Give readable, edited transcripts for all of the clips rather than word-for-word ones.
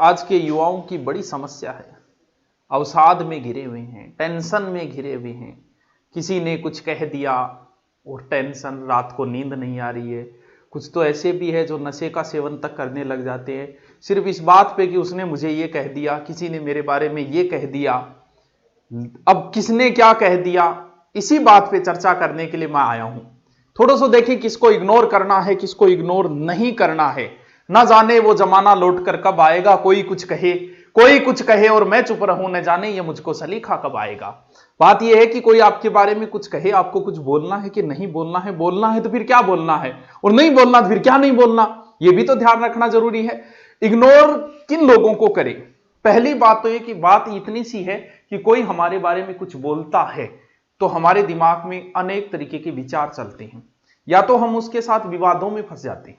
आज के युवाओं की बड़ी समस्या है। अवसाद में घिरे हुए हैं, टेंशन में घिरे हुए हैं। किसी ने कुछ कह दिया और टेंशन, रात को नींद नहीं आ रही है। कुछ तो ऐसे भी है जो नशे का सेवन तक करने लग जाते हैं सिर्फ इस बात पे कि उसने मुझे ये कह दिया, किसी ने मेरे बारे में ये कह दिया। अब किसने क्या कह दिया, इसी बात पे चर्चा करने के लिए मैं आया हूं। थोड़ा सा देखिए किसको इग्नोर करना है, किसको इग्नोर नहीं करना है। ना जाने वो जमाना लौट कर कब आएगा, कोई कुछ कहे और मैं चुप रहूं, न जाने ये मुझको सलीखा कब आएगा। बात यह है कि कोई आपके बारे में कुछ कहे, आपको कुछ बोलना है कि नहीं बोलना है। बोलना है तो फिर क्या बोलना है, और नहीं बोलना तो फिर क्या नहीं बोलना, यह भी तो ध्यान रखना जरूरी है। इग्नोर किन लोगों को करें? पहली बात तो यह कि बात इतनी सी है कि कोई हमारे बारे में कुछ बोलता है तो हमारे दिमाग में अनेक तरीके के विचार चलते हैं, या तो हम उसके साथ विवादों में फंस जाते हैं।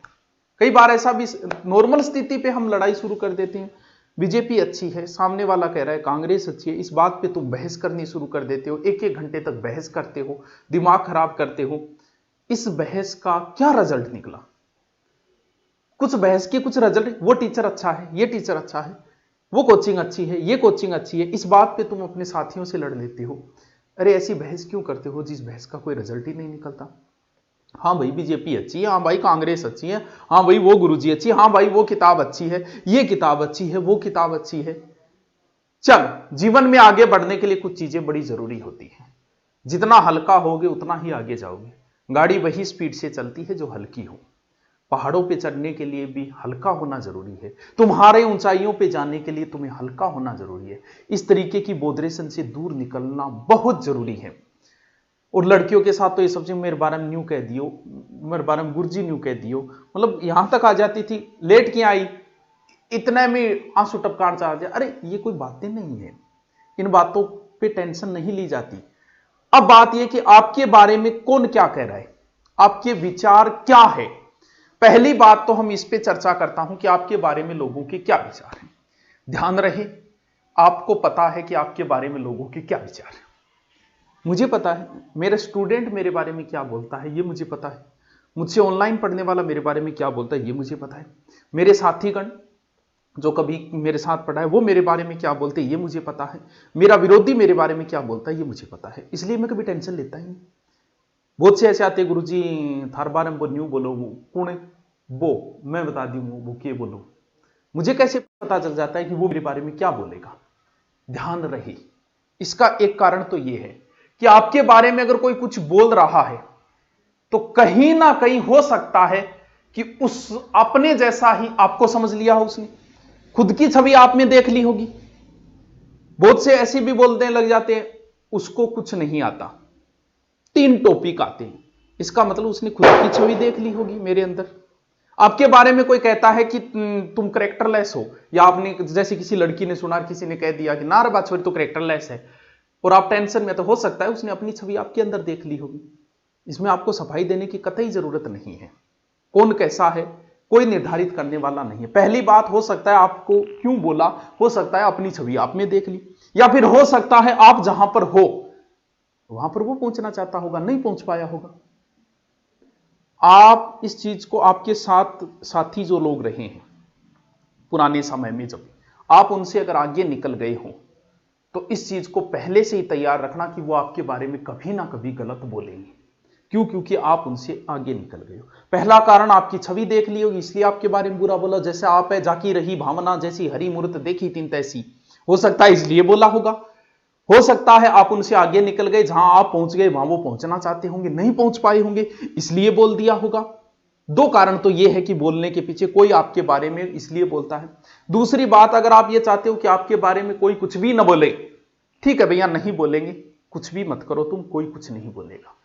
कई बार ऐसा भी नॉर्मल स्थिति पे हम लड़ाई शुरू कर देते हैं। बीजेपी अच्छी है, सामने वाला कह रहा है कांग्रेस अच्छी है, इस बात पे तुम बहस करनी शुरू कर देते हो। एक एक घंटे तक बहस करते हो, दिमाग खराब करते हो। इस बहस का क्या रिजल्ट निकला? कुछ बहस के कुछ रिजल्ट, वो टीचर अच्छा है, ये टीचर अच्छा है, वो कोचिंग अच्छी है, ये कोचिंग अच्छी है, इस बात पे तुम अपने साथियों से लड़ लेते हो। अरे ऐसी बहस क्यों करते हो जिस बहस का कोई रिजल्ट ही नहीं निकलता? हाँ भाई बीजेपी अच्छी है, हाँ भाई कांग्रेस अच्छी है, हाँ भाई वो गुरुजी अच्छी है, हाँ भाई वो किताब अच्छी है, ये किताब अच्छी है, वो किताब अच्छी है। चल, जीवन में आगे बढ़ने के लिए कुछ चीजें बड़ी जरूरी होती है। जितना हल्का होगे उतना ही आगे जाओगे। गाड़ी वही स्पीड से चलती है जो हल्की हो। पहाड़ों पे चढ़ने के लिए भी हल्का होना जरूरी है। तुम्हारे ऊंचाइयों पे जाने के लिए तुम्हें हल्का होना जरूरी है। इस तरीके की बोधरेशन से दूर निकलना बहुत जरूरी है। और लड़कियों के साथ तो ये सबसे मेरे बारे में न्यू कह दियो, मेरे बारे में गुरुजी न्यू कह दियो, मतलब यहां तक आ जाती थी। लेट क्यों आई, इतने में आंसू टपकान चाह जाए। अरे ये कोई बातें नहीं है, इन बातों पे टेंशन नहीं ली जाती। अब बात यह कि आपके बारे में कौन क्या कह रहा है, आपके विचार क्या है। पहली बात तो हम इस पे चर्चा करता हूं कि आपके बारे में लोगों के क्या विचार हैं। ध्यान रहे, आपको पता है कि आपके बारे में लोगों के क्या विचार है। मुझे पता है मेरा स्टूडेंट मेरे बारे में क्या बोलता है, ये मुझे पता है। मुझसे ऑनलाइन पढ़ने वाला मेरे बारे में क्या बोलता है, ये मुझे पता है। मेरे साथीगण जो कभी मेरे साथ पढ़ा है वो मेरे बारे में क्या बोलते हैं, ये मुझे पता है। मेरा विरोधी मेरे बारे में क्या बोलता है, ये मुझे पता है। इसलिए मैं कभी टेंशन लेता ही नहीं। बहुत से ऐसे आते, गुरुजी थार बारे में वो न्यू बोलो, वो कौन है वो, मैं बता दी वो के बोलो। मुझे कैसे पता चल जाता है कि वो मेरे बारे में क्या बोलेगा? ध्यान रहे, इसका एक कारण तो यह है कि आपके बारे में अगर कोई कुछ बोल रहा है तो कहीं ना कहीं हो सकता है कि उस अपने जैसा ही आपको समझ लिया हो, उसने खुद की छवि आप में देख ली होगी। बहुत से ऐसे भी बोलते लग जाते हैं उसको कुछ नहीं आता, 3 टॉपिक आते हैं, इसका मतलब उसने खुद की छवि देख ली होगी मेरे अंदर। आपके बारे में कोई कहता है कि तुम करेक्टरलेस हो, या आपने जैसे किसी लड़की ने सुना, किसी ने कह दिया कि ना रे बात छोड़ी तो करेक्टरलेस है, और आप टेंशन में, तो हो सकता है उसने अपनी छवि आपके अंदर देख ली होगी। इसमें आपको सफाई देने की कतई जरूरत नहीं है। कौन कैसा है कोई निर्धारित करने वाला नहीं है। पहली बात, हो सकता है आपको क्यों बोला, हो सकता है अपनी छवि आप में देख ली, या फिर हो सकता है आप जहां पर हो वहां पर वो पहुंचना चाहता होगा, नहीं पहुंच पाया होगा। आप इस चीज को, आपके साथ साथी जो लोग रहे हैं पुराने समय में, जब आप उनसे अगर आगे निकल गए हो तो इस चीज को पहले से ही तैयार रखना कि वो आपके बारे में कभी ना कभी गलत बोलेंगे। क्यों? क्योंकि आप उनसे आगे निकल गए हो। पहला कारण, आपकी छवि देख ली होगी इसलिए आपके बारे में बुरा बोला। जैसे आप है, जाकी रही भावना जैसी हरी मूर्त देखी तीन तैसी, हो सकता है इसलिए बोला होगा। हो सकता है आप उनसे आगे निकल गए, जहां आप पहुंच गए वहां वो पहुंचना चाहते होंगे, नहीं पहुंच पाए होंगे, इसलिए बोल दिया होगा। 2 कारण तो यह है कि बोलने के पीछे कोई आपके बारे में इसलिए बोलता है। दूसरी बात, अगर आप ये चाहते हो कि आपके बारे में कोई कुछ भी ना बोले, ठीक है भैया नहीं बोलेंगे, कुछ भी मत करो तुम, कोई कुछ नहीं बोलेगा।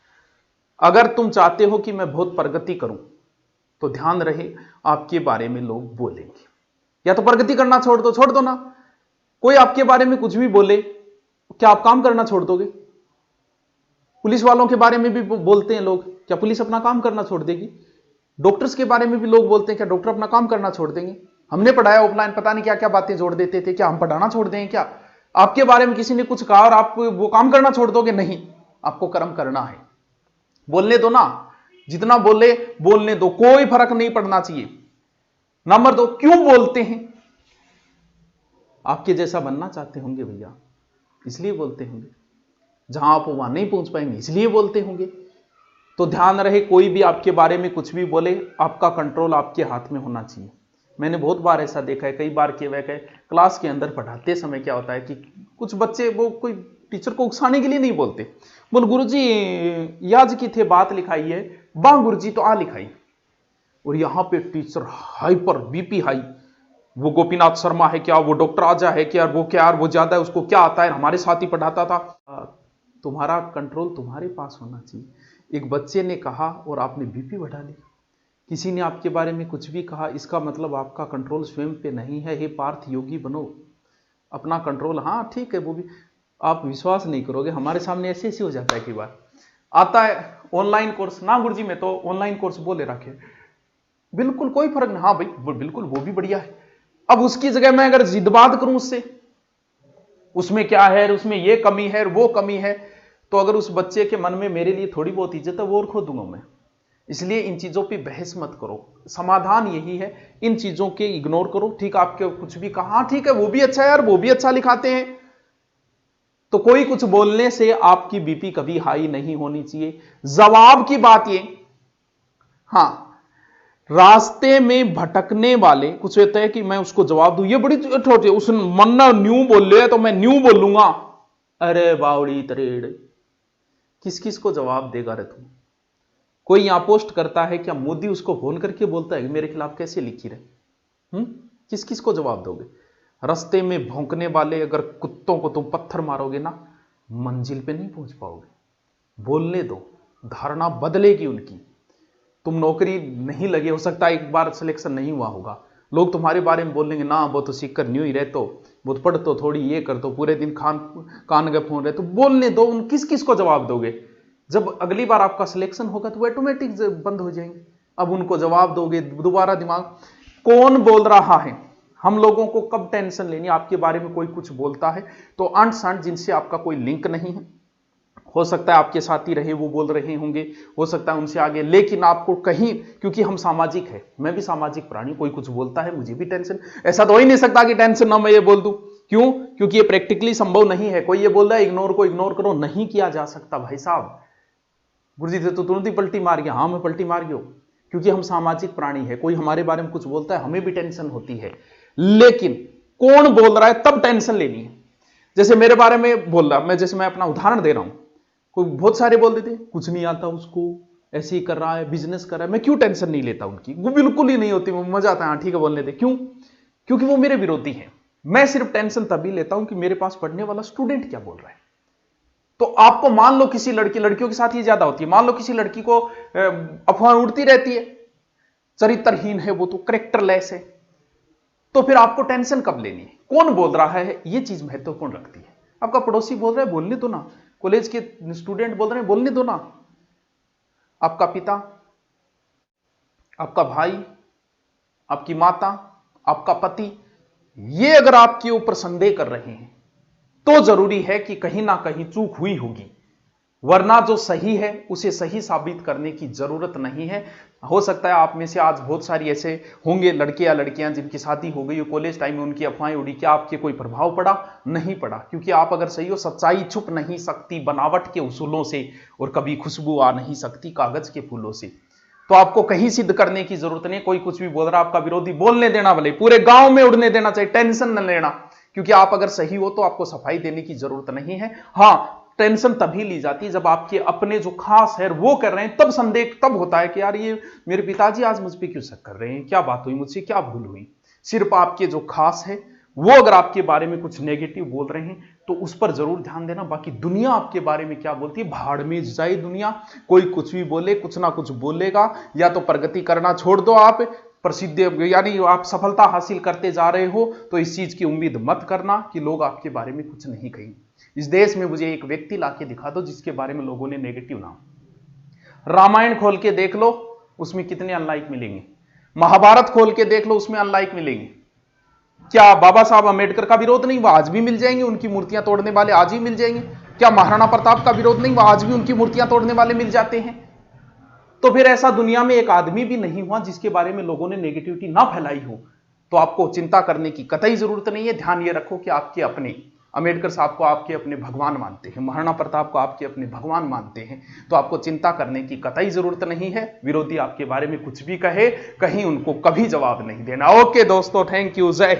अगर तुम चाहते हो कि मैं बहुत प्रगति करूं तो ध्यान रहे आपके बारे में लोग बोलेंगे। या तो प्रगति करना छोड़ दो ना। कोई आपके बारे में कुछ भी बोले, क्या आप काम करना छोड़ दोगे? पुलिस वालों के बारे में भी बोलते हैं लोग, क्या पुलिस अपना काम करना छोड़ देगी? डॉक्टर्स के बारे में भी लोग बोलते हैं, क्या डॉक्टर अपना काम करना छोड़ देंगे? हमने पढ़ाया ऑफलाइन, पता नहीं क्या क्या बातें जोड़ देते थे, क्या हम पढ़ाना छोड़ देंगे क्या? आपके बारे में किसी ने कुछ कहा और आप वो काम करना छोड़ दोगे? नहीं, आपको कर्म करना है। बोलने दो ना, जितना बोले बोलने दो, कोई फर्क नहीं पड़ना चाहिए। नंबर 2, क्यों बोलते हैं? आपके जैसा बनना चाहते होंगे भैया, इसलिए बोलते होंगे। जहां आप वहां नहीं पहुंच पाएंगे इसलिए बोलते होंगे। तो ध्यान रहे, कोई भी आपके बारे में कुछ भी बोले, आपका कंट्रोल आपके हाथ में होना चाहिए। मैंने बहुत बार ऐसा देखा है, कई बार किया है। क्लास के अंदर पढ़ाते समय क्या होता है कि कुछ बच्चे वो कोई टीचर को उकसाने के लिए नहीं बोलते, बोल गुरुजी याज की थे बात लिखाई है, बा गुरुजी तो आ लिखाई। और यहां पे टीचर हाइपर बीपी हाई, वो गोपीनाथ शर्मा है क्या, वो डॉक्टर आजा है क्या, वो क्या, वो ज्यादा है, उसको क्या आता है, हमारे साथ ही पढ़ाता था। तुम्हारा कंट्रोल तुम्हारे पास होना चाहिए। एक बच्चे ने कहा और आपने बीपी बढ़ा ली, किसी ने आपके बारे में कुछ भी कहा, इसका मतलब आपका कंट्रोल स्वयं पे नहीं है। हे पार्थ योगी बनो, अपना कंट्रोल। हाँ ठीक है, वो भी आप विश्वास नहीं करोगे, हमारे सामने ऐसे ऐसे हो जाता है। कई बार आता है ऑनलाइन कोर्स, ना गुरुजी मैं तो ऑनलाइन कोर्स बोले रखे, बिल्कुल कोई फर्क नहीं। हाँ भाई बिल्कुल वो भी बढ़िया है। अब उसकी जगह मैं अगर जिद्बात करूं उससे, उसमें क्या है, उसमें ये कमी है, वो कमी है, तो अगर उस बच्चे के मन में मेरे लिए थोड़ी बहुत इज्जत है, वो और खो दूंगा मैं। इसलिए इन चीजों पे बहस मत करो, समाधान यही है, इन चीजों के इग्नोर करो। ठीक, आपके कुछ भी कहा, ठीक है वो भी अच्छा है यार, वो भी अच्छा लिखाते हैं, तो कोई कुछ बोलने से आपकी बीपी कभी हाई नहीं होनी चाहिए। जवाब की बात ये, हां रास्ते में भटकने वाले कुछ होता है कि मैं उसको जवाब दूं, ये बड़ी छोटी, उस मन्ना न्यू बोले तो मैं न्यू बोलूंगा। अरे बावड़ी तरेड़, किस किस को जवाब देगा रे तू? कोई यहां पोस्ट करता है क्या, मोदी उसको फोन करके बोलता है कि मेरे खिलाफ कैसे लिखी रहे? किस किस को जवाब दोगे? रास्ते में भौंकने वाले अगर कुत्तों को तुम पत्थर मारोगे ना, मंजिल पे नहीं पहुंच पाओगे। बोलने दो, धारणा बदलेगी उनकी। तुम नौकरी नहीं लगे, हो सकता है एक बार सिलेक्शन नहीं हुआ होगा, लोग तुम्हारे बारे में बोलेंगे ना वो तो सीख कर न्यू ही रहते, वो तो पढ़ तो थोड़ी, ये कर तो पूरे दिन कान गप हो रहे, तो बोलने दो। उन किस किस को जवाब दोगे? जब अगली बार आपका सिलेक्शन होगा तो वो ऑटोमेटिक बंद हो जाएंगे। अब उनको जवाब दोगे, दोबारा दिमाग। कौन बोल रहा है? हम लोगों को कब टेंशन लेनी, आपके बारे में कोई कुछ बोलता है तो अंट संट जिनसे आपका कोई लिंक नहीं है, हो सकता है आपके साथ ही रहे, वो बोल रहे होंगे, हो सकता है उनसे आगे, लेकिन आपको कहीं, क्योंकि हम सामाजिक है, मैं भी सामाजिक प्राणी, कोई कुछ बोलता है मुझे भी टेंशन। ऐसा तो हो ही नहीं सकता कि टेंशन ना मैं ये बोल दूं, क्यों? क्योंकि ये प्रैक्टिकली संभव नहीं है। कोई ये बोल रहा है इग्नोर को इग्नोर करो, नहीं किया जा सकता भाई साहब। गुरुजी तो तुरंत ही पलटी मार गया, हाँ मैं पलटी मार गया, क्योंकि हम सामाजिक प्राणी है। कोई हमारे बारे में कुछ बोलता है, हमें भी टेंशन होती है, लेकिन कौन बोल रहा है तब टेंशन लेनी है। जैसे मेरे बारे में बोल रहा, मैं अपना उदाहरण दे रहा हूं, कोई बहुत सारे बोल देते कुछ नहीं आता उसको, ऐसे ही कर रहा है, बिजनेस कर रहा है, मैं क्यों टेंशन नहीं लेता उनकी? वो बिल्कुल ही नहीं होती, मजा आता है, हाँ ठीक है बोलने दे। क्यों? क्योंकि वो मेरे विरोधी हैं। मैं सिर्फ टेंशन तभी लेता हूं कि मेरे पास पढ़ने वाला स्टूडेंट क्या बोल रहा है। तो आपको मान लो किसी लड़कियों के साथ ये ज्यादा होती है, मान लो किसी लड़की को अफवाह उड़ती रहती है, चरित्रहीन है वो, तो कैरेक्टरलेस है, तो फिर आपको टेंशन कब लेनी है? कौन बोल रहा है, ये चीज महत्वपूर्ण रखती है। आपका पड़ोसी बोल रहा है, बोलने दो ना। कॉलेज के स्टूडेंट बोल रहे हैं, बोलने दो ना। आपका पिता, आपका भाई, आपकी माता, आपका पति, ये अगर आपके ऊपर संदेह कर रहे हैं तो जरूरी है कि कहीं ना कहीं चूक हुई होगी, वरना जो सही है उसे सही साबित करने की जरूरत नहीं है। हो सकता है आप में से आज बहुत सारी ऐसे होंगे लड़के या लड़कियां जिनकी शादी हो गई हो, कॉलेज टाइम में उनकी अफवाहें उड़ी, क्या आपके कोई प्रभाव पड़ा? नहीं पड़ा, क्योंकि आप अगर सही हो, सच्चाई छुप नहीं सकती बनावट के उसूलों से, और कभी खुशबू आ नहीं सकती कागज के फूलों से। तो आपको कहीं सिद्ध करने की जरूरत नहीं। कोई कुछ भी बोल रहा, आपका विरोधी बोलने देना, भले पूरे गांव में उड़ने देना चाहिए, टेंशन न लेना, क्योंकि आप अगर सही हो तो आपको सफाई देने की जरूरत नहीं है। हां, टेंशन तभी ली जाती है जब आपके अपने जो खास है वो कर रहे हैं, तब संदेह तब होता है कि यार ये मेरे पिताजी आज मुझ पर क्यों शक कर रहे हैं, क्या बात हुई, मुझसे क्या भूल हुई। सिर्फ आपके जो खास है वो अगर आपके बारे में कुछ नेगेटिव बोल रहे हैं तो उस पर जरूर ध्यान देना। बाकी दुनिया आपके बारे में क्या बोलती है, भाड़ में जाए दुनिया, कोई कुछ भी बोले, कुछ ना कुछ बोलेगा। या तो प्रगति करना छोड़ दो, आप प्रसिद्ध यानी आप सफलता हासिल करते जा रहे हो, तो इस चीज की उम्मीद मत करना कि लोग आपके बारे में कुछ नहीं कहेंगे। इस देश में मुझे एक व्यक्ति लाके दिखा दो जिसके बारे में लोगों ने नेगेटिव नाम। रामायण खोल के देख लो, उसमें कितने अनलाइक मिलेंगे। महाभारत खोल के देख लो, उसमें अनलाइक मिलेंगे। क्या बाबा साहब अम्बेडकर का विरोध नहीं? वह आज भी मिल जाएंगे, उनकी मूर्तियां तोड़ने वाले आज भी मिल जाएंगे। क्या महाराणा प्रताप का विरोध नहीं? वह आज भी उनकी मूर्तियां तोड़ने वाले मिल जाते हैं। तो फिर ऐसा दुनिया में एक आदमी भी नहीं हुआ जिसके बारे में लोगों ने नेगेटिविटी ना फैलाई हो। तो आपको चिंता करने की कतई जरूरत नहीं है। ध्यान ये रखो कि आपके अपने अंबेडकर साहब को आपके अपने भगवान मानते हैं, महाराणा प्रताप को आपके अपने भगवान मानते हैं, तो आपको चिंता करने की कतई जरूरत नहीं है। विरोधी आपके बारे में कुछ भी कहे, कहीं उनको कभी जवाब नहीं देना। ओके दोस्तों, थैंक यू, जय